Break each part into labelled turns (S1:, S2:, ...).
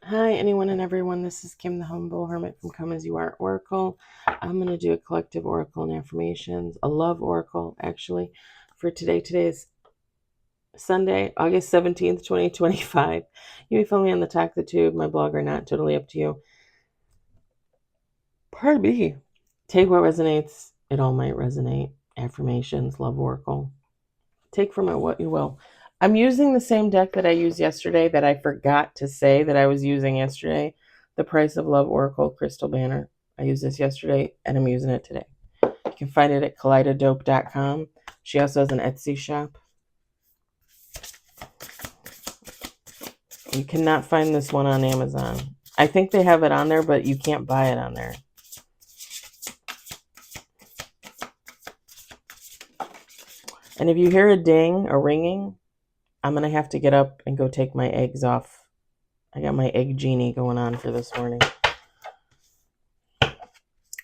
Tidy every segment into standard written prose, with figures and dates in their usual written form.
S1: Hi, anyone and everyone. This is Kim, the Humble Hermit from Come As You Are Oracle. I'm going to do a collective oracle and affirmations, a love oracle, actually, for today. Today is Sunday, August 17th, 2025. You may follow me on the Talk the Tube, my blog or not, totally up to you. Pardon me. Take what resonates. It all might resonate. Affirmations, love oracle. Take from it what you will. I'm using the same deck that I used yesterday that I forgot to say that I was using yesterday. The Price of Love Oracle Crystal Banner. I used this yesterday and I'm using it today. You can find it at kaleidodope.com. She also has an Etsy shop. You cannot find this one on Amazon. I think they have it on there, but you can't buy it on there. And if you hear a ding, a ringing, I'm going to have to get up and go take my eggs off. I got my egg genie going on for this morning.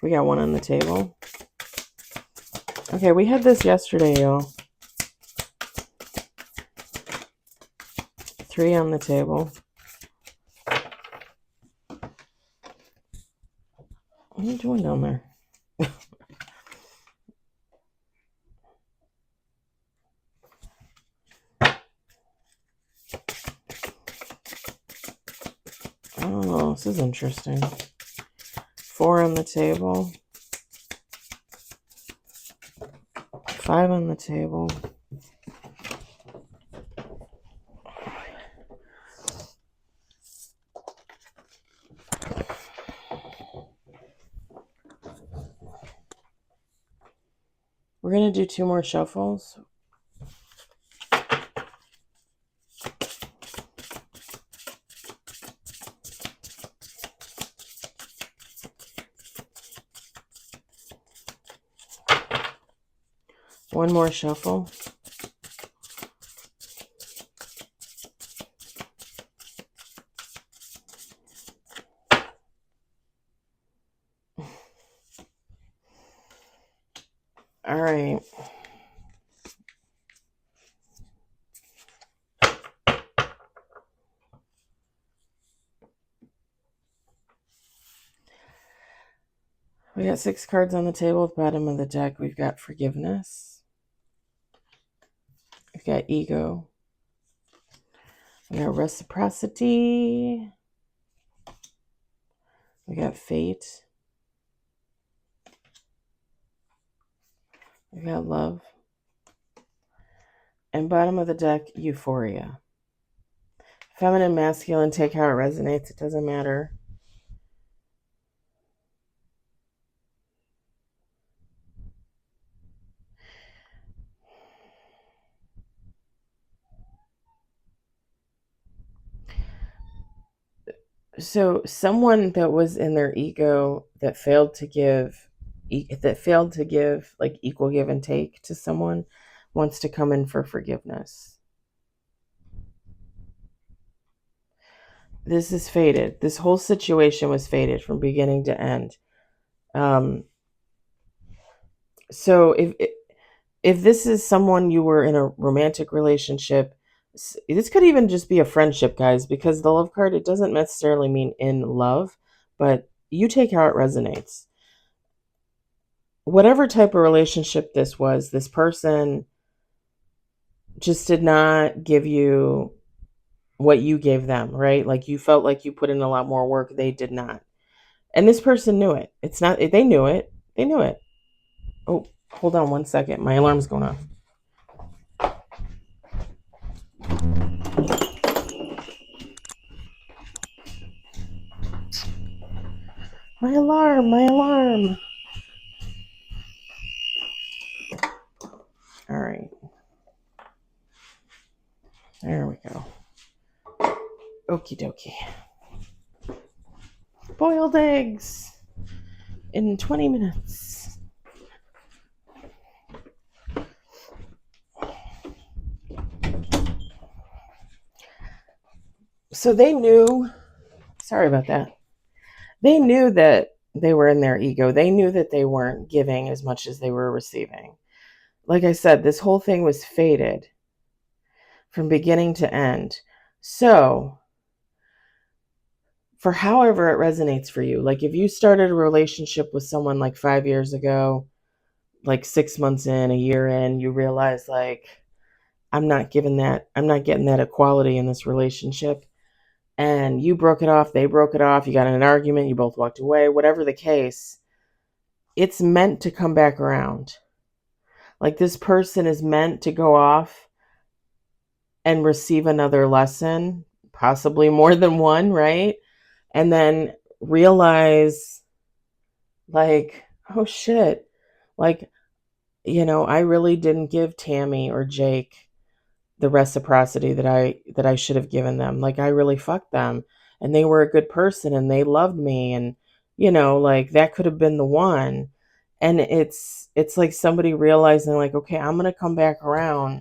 S1: We got one on the table. Okay, we had this yesterday, y'all. 3 on the table. What are you doing down there? Oh, this is interesting. 4 on the table. 5 on the table. We're going to do 2 more shuffles. One more shuffle. All right. We got 6 cards on the table. At the bottom of the deck, we've got forgiveness. We've got ego. We got reciprocity. We got fate. We got love. And bottom of the deck, euphoria. Feminine, masculine, take how it resonates. It doesn't matter. So someone that was in their ego that failed to give like equal give and take to someone wants to come in for forgiveness. This is fated. This whole situation was fated from beginning to end. So if this is someone you were in a romantic relationship, this could even just be a friendship, guys, because the love card, it doesn't necessarily mean in love, but you take how it resonates. Whatever type of relationship this was, this person just did not give you what you gave them, right? Like you felt like you put in a lot more work. They did not. And this person knew it. It's not, they knew it. They knew it. Oh, hold on one second. My alarm's going off. My alarm, my alarm. All right. There we go. Okie dokie. Boiled eggs in 20 minutes. So they knew, sorry about that. They knew that they were in their ego. They knew that they weren't giving as much as they were receiving. Like I said, this whole thing was fated from beginning to end. So for however it resonates for you. Like if you started a relationship with someone like 5 years ago, like 6 months in, a year in, you realize like, I'm not getting that equality in this relationship. And you broke it off, they broke it off, you got in an argument, you both walked away, whatever the case, it's meant to come back around. Like this person is meant to go off and receive another lesson, possibly more than one, right? And then realize, like, oh shit, like, I really didn't give Tammy or Jake the reciprocity that I should have given them. Like I really fucked them, and they were a good person and they loved me, and like that could have been the one. And it's like somebody realizing like, okay, I'm going to come back around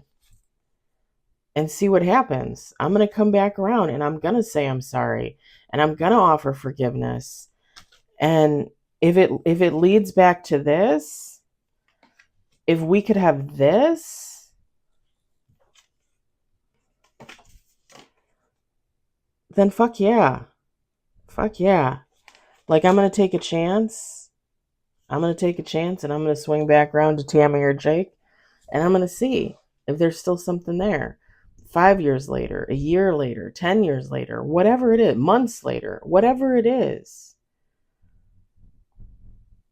S1: and see what happens. I'm going to come back around and I'm going to say I'm sorry and I'm going to offer forgiveness. And if it leads back to this, if we could have this, then fuck yeah. Fuck yeah. Like I'm going to take a chance. I'm going to take a chance and I'm going to swing back around to Tammy or Jake and I'm going to see if there's still something there. 5 years later, a year later, 10 years later, whatever it is, months later, whatever it is.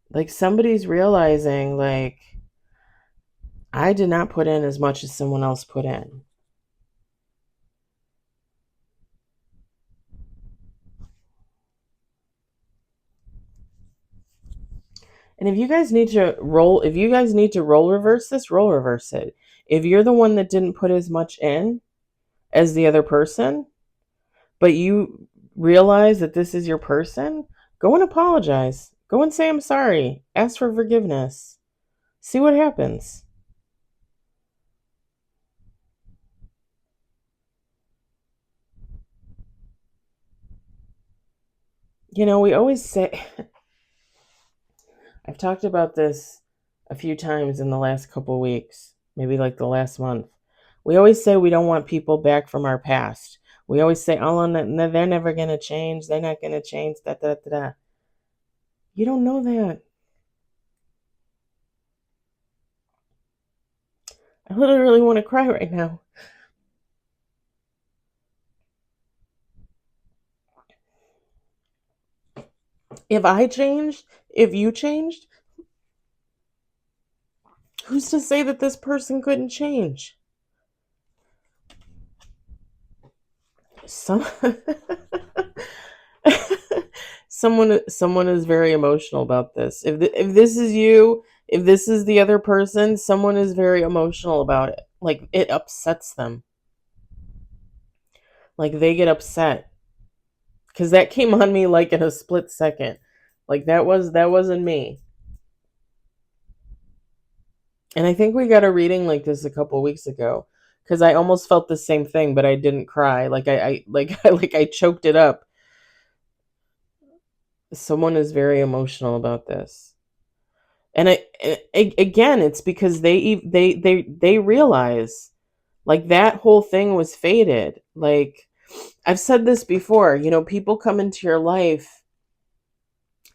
S1: Like somebody's realizing like, I did not put in as much as someone else put in. And if you guys need to roll reverse this, roll reverse it. If you're the one that didn't put as much in as the other person, but you realize that this is your person, go and apologize. Go and say I'm sorry. Ask for forgiveness. See what happens. We always say, I've talked about this a few times in the last couple of weeks, maybe like the last month. We always say we don't want people back from our past. We always say, oh, no, they're never going to change. They're not going to change. Da, da, da, da. You don't know that. I literally want to cry right now. If I changed, if you changed, who's to say that this person couldn't change? Some someone is very emotional about this. If this is you, if this is the other person, someone is very emotional about it. Like it upsets them. Like they get upset because that came on me like in a split second. Like that wasn't me. And I think we got a reading like this a couple weeks ago because I almost felt the same thing, but I didn't cry. Like I choked it up. Someone is very emotional about this. And again, it's because they realize like that whole thing was fated. Like I've said this before, people come into your life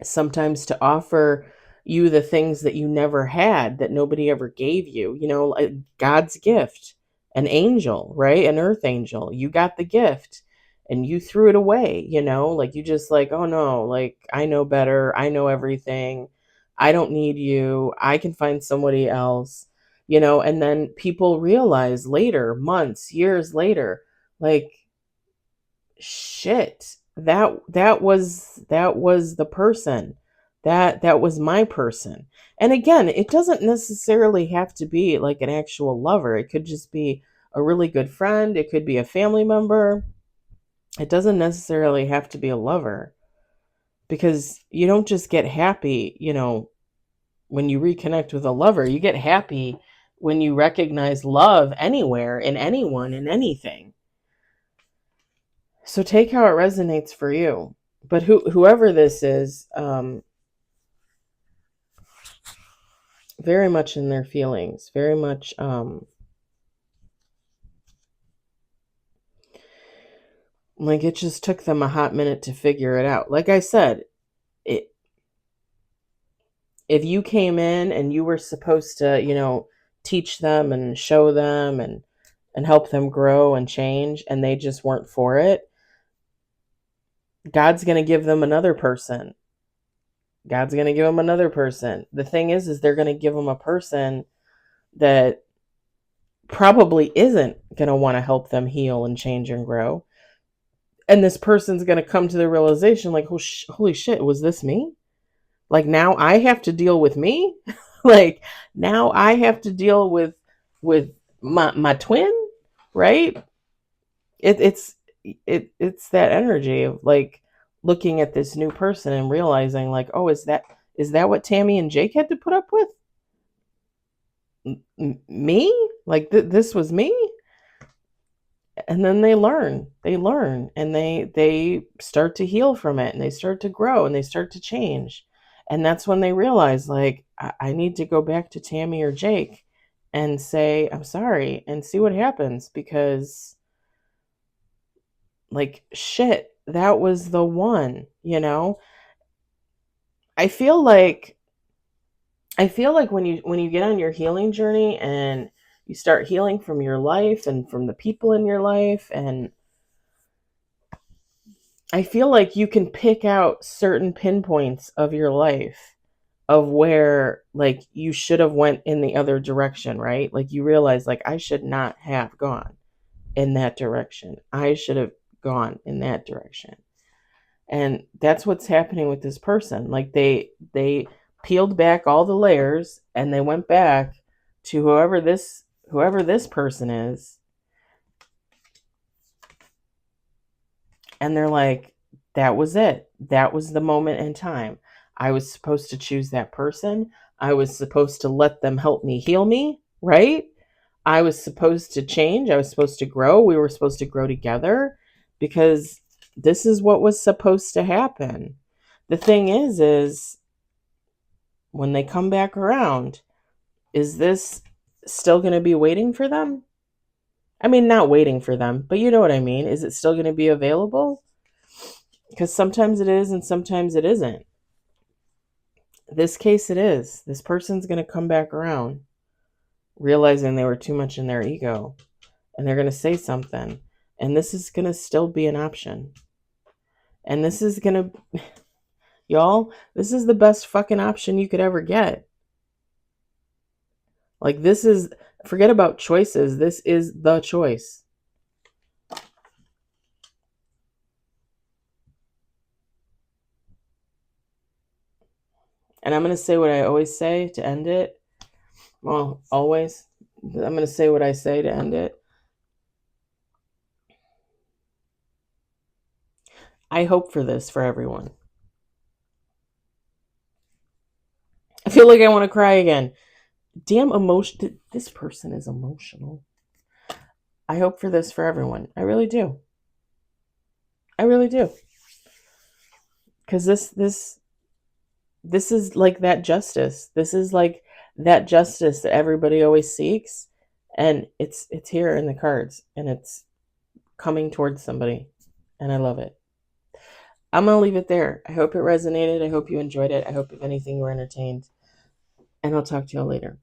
S1: sometimes to offer you the things that you never had, that nobody ever gave you, like God's gift, an angel, right? An earth angel. You got the gift and you threw it away, like you just like, oh no, like I know better. I know everything. I don't need you. I can find somebody else, and then people realize later, months, years later, like shit, that was the person, that was my person. And again, it doesn't necessarily have to be like an actual lover. It could just be a really good friend. It could be a family member. It doesn't necessarily have to be a lover, because you don't just get happy when you reconnect with a lover. You get happy when you recognize love anywhere, in anyone, in anything. So take how it resonates for you. But whoever this is, very much in their feelings, very much Like, it just took them a hot minute to figure it out. Like I said, if you came in and you were supposed to, teach them and show them and help them grow and change, and they just weren't for it, God's going to give them another person. God's going to give them another person. The thing is they're going to give them a person that probably isn't going to want to help them heal and change and grow. And this person's going to come to the realization, like, oh, holy shit, was this me? Like, now I have to deal with me. Like, now I have to deal with my twin, right? It's that energy of, like, looking at this new person and realizing, like, oh, is that what Tammy and Jake had to put up with? Me? Like, this was me? And then they learn, and they start to heal from it, and they start to grow, and they start to change. And that's when they realize, like, I need to go back to Tammy or Jake and say, I'm sorry, and see what happens, because, like, shit, that was the one, I feel like when you get on your healing journey and you start healing from your life and from the people in your life, and I feel like you can pick out certain pinpoints of your life of where, like, you should have went in the other direction, right? Like, you realize, like, I should not have gone in that direction. I should have gone in that direction. And that's what's happening with this person. Like, they peeled back all the layers and they went back to whoever this person is. And they're like, that was it. That was the moment in time. I was supposed to choose that person. I was supposed to let them help me heal me, right? I was supposed to change. I was supposed to grow. We were supposed to grow together, because this is what was supposed to happen. The thing is when they come back around, is this still going to be waiting for them? I mean, not waiting for them, but you know what I mean. Is it still going to be available? Because sometimes it is and sometimes it isn't. This case, it is. This person's going to come back around, realizing they were too much in their ego, and they're going to say something, and this is going to still be an option. And this is going to, y'all, this is the best fucking option you could ever get. Like, this is, forget about choices. This is the choice. And I'm going to say what I always say to end it. Well, always. I'm going to say what I say to end it. I hope for this for everyone. I feel like I want to cry again. Damn emotion. This person is emotional. I hope for this for everyone. I really do. I really do. Because this is like that justice. This is like that justice that everybody always seeks, and it's here in the cards, and it's coming towards somebody, and I love it. I'm gonna leave it there. I hope it resonated. I hope you enjoyed it. I hope, if anything, you were entertained, and I'll talk to y'all later.